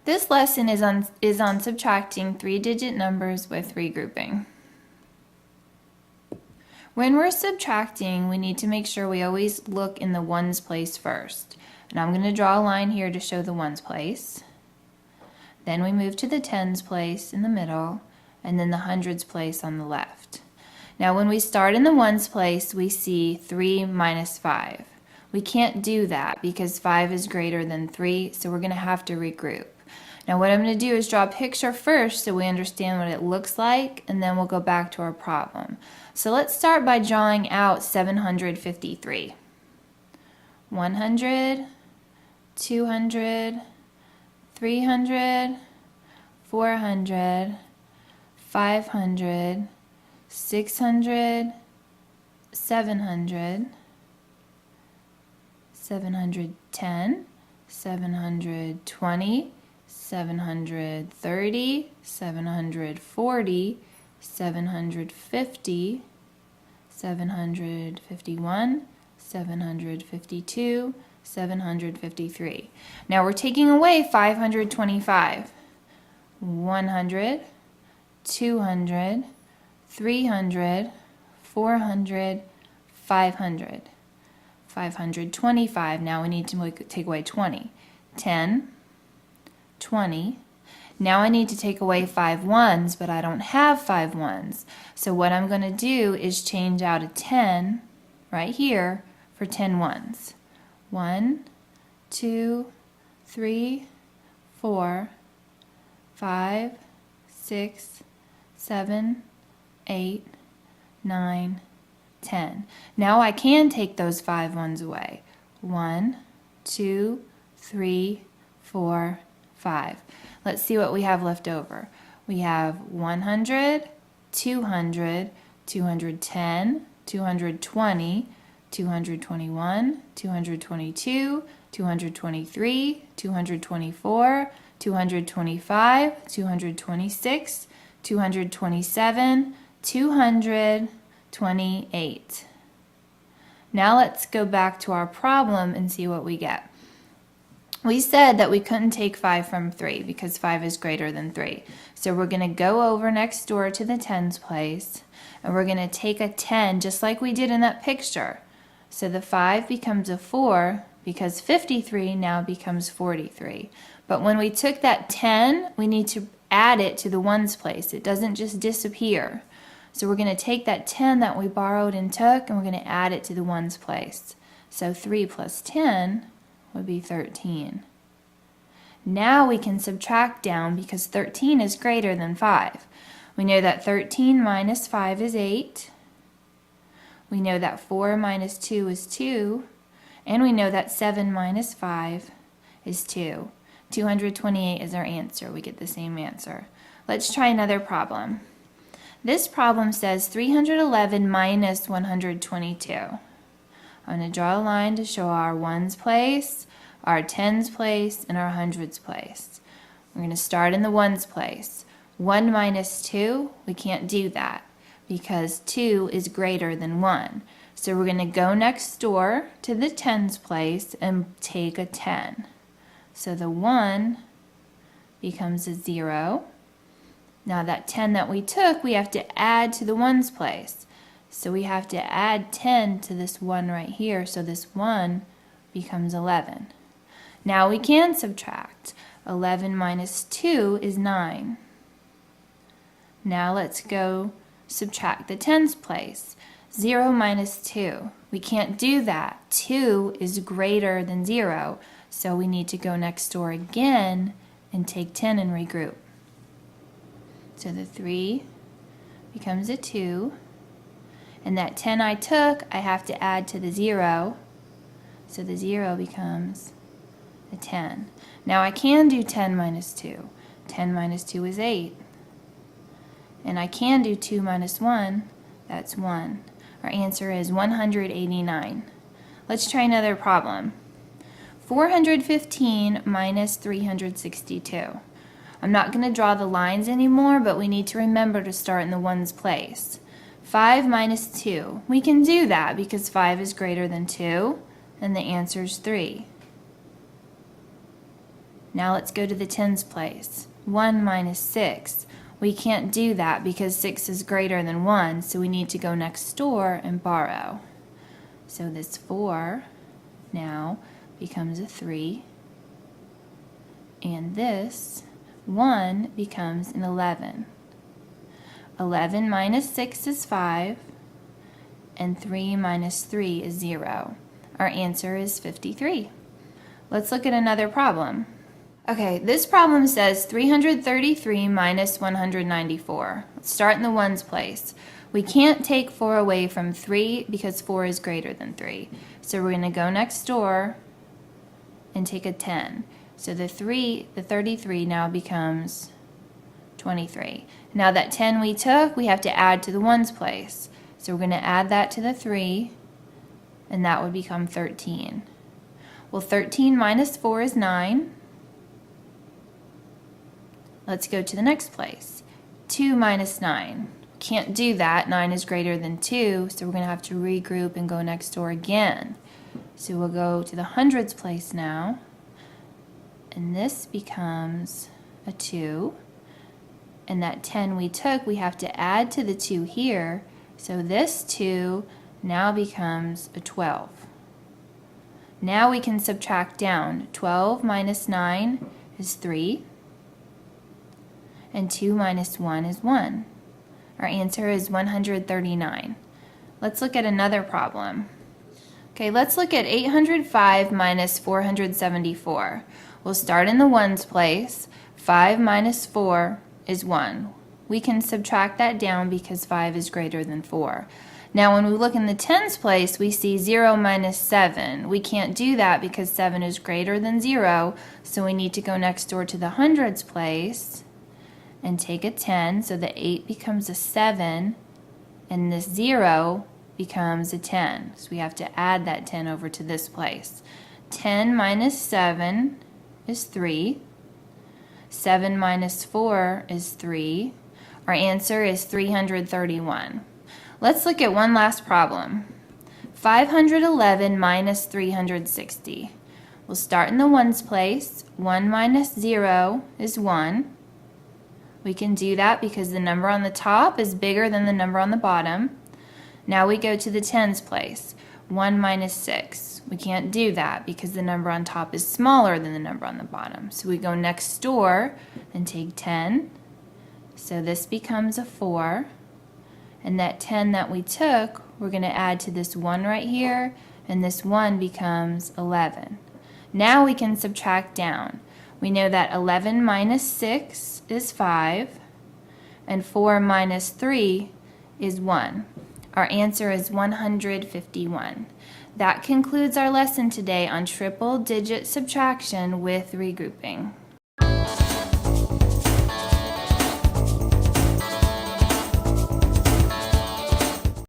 This lesson is on subtracting 3-digit numbers with regrouping. When we're subtracting, we need to make sure we always look in the ones place first. And I'm going to draw a line here to show the ones place. Then we move to the tens place in the middle, and then the hundreds place on the left. Now when we start in the ones place, we see 3 minus 5. We can't do that because 5 is greater than 3, so we're going to have to regroup. Now what I'm going to do is draw a picture first so we understand what it looks like, and then we'll go back to our problem. So let's start by drawing out 753. 100, 200, 300, 400, 500, 600, 700, 710, 720, 730, 740, 750, 751, 752, 753. Now we're taking away 525. 100, 200, 300, 400, 500. 525. Now we need to take away 20. 10, 20. Now I need to take away 5 ones, but I don't have 5 ones. So what I'm going to do is change out a 10 right here for 10 ones. 1, 2, 3, 4, 5, 6, 7, 8, 9, 10. Now I can take those 5 ones away. 1, 2, 3, 4, 5. Let's see what we have left over. We have 100, 200, 210, 220, 221, 222, 223, 224, 225, 226, 227, 228. Now let's go back to our problem and see what we get. We said that we couldn't take 5 from 3 because 5 is greater than 3. So we're going to go over next door to the tens place, and we're going to take a 10 just like we did in that picture. So the 5 becomes a 4 because 53 now becomes 43. But when we took that 10, we need to add it to the ones place. It doesn't just disappear. So we're going to take that 10 that we borrowed and took, and we're going to add it to the ones place. So 3 plus 10 would be 13. Now we can subtract down because 13 is greater than 5. We know that 13 minus 5 is 8. We know that 4 minus 2 is 2. And we know that 7 minus 5 is 2. 228 is our answer. We get the same answer. Let's try another problem. This problem says 311 minus 122. I'm going to draw a line to show our ones place, our tens place, and our hundreds place. We're going to start in the ones place. 1 minus 2, we can't do that because 2 is greater than 1. So we're going to go next door to the tens place and take a 10. So the 1 becomes a 0. Now that 10 that we took, we have to add to the ones place. So we have to add 10 to this 1 right here, so this 1 becomes 11. Now we can subtract. 11 minus 2 is 9. Now let's go subtract the tens place. 0 minus 2. We can't do that. 2 is greater than 0, so we need to go next door again and take 10 and regroup. So the 3 becomes a 2. And that 10 I took, I have to add to the 0. So the 0 becomes a 10. Now I can do 10 minus 2. 10 minus 2 is 8. And I can do 2 minus 1. That's 1. Our answer is 189. Let's try another problem. 415 minus 362. I'm not going to draw the lines anymore, but we need to remember to start in the ones place. 5 minus 2. We can do that because 5 is greater than 2, and the answer is 3. Now let's go to the tens place. 1 minus 6. We can't do that because 6 is greater than 1, so we need to go next door and borrow. So this 4 now becomes a 3, and this 1 becomes an 11. 11 minus 6 is 5, and 3 minus 3 is 0. Our answer is 53. Let's look at another problem. Okay, this problem says 333 minus 194. Let's start in the ones place. We can't take 4 away from 3 because 4 is greater than 3. So we're going to go next door and take a 10. So the 33 now becomes 23. Now that 10 we took, we have to add to the ones place. So we're going to add that to the 3, and that would become 13. Well, 13 minus 4 is 9. Let's go to the next place. 2 minus 9. Can't do that. 9 is greater than 2, so we're going to have to regroup and go next door again. So we'll go to the hundreds place now, and this becomes a 2. And that 10 we took, we have to add to the 2 here, so this 2 now becomes a 12. Now we can subtract down. 12 minus 9 is 3, and 2 minus 1 is 1. Our answer is 139. Let's look at another problem. Okay, let's look at 805 minus 474. We'll start in the ones place. 5 minus 4 is 1. We can subtract that down because 5 is greater than 4. Now when we look in the tens place, we see 0 minus 7. We can't do that because 7 is greater than 0, so we need to go next door to the hundreds place and take a 10, so the 8 becomes a 7, and this 0 becomes a 10. So we have to add that 10 over to this place. 10 minus 7 is 3. 7 minus 4 is 3. Our answer is 331. Let's look at one last problem. 511 minus 360. We'll start in the ones place. 1 minus 0 is 1. We can do that because the number on the top is bigger than the number on the bottom. Now we go to the tens place. 1 minus 6. We can't do that because the number on top is smaller than the number on the bottom. So we go next door and take 10. So this becomes a 4. And that 10 that we took, we're going to add to this 1 right here, and this 1 becomes 11. Now we can subtract down. We know that 11 minus 6 is 5, and 4 minus 3 is 1. Our answer is 151. That concludes our lesson today on triple digit subtraction with regrouping.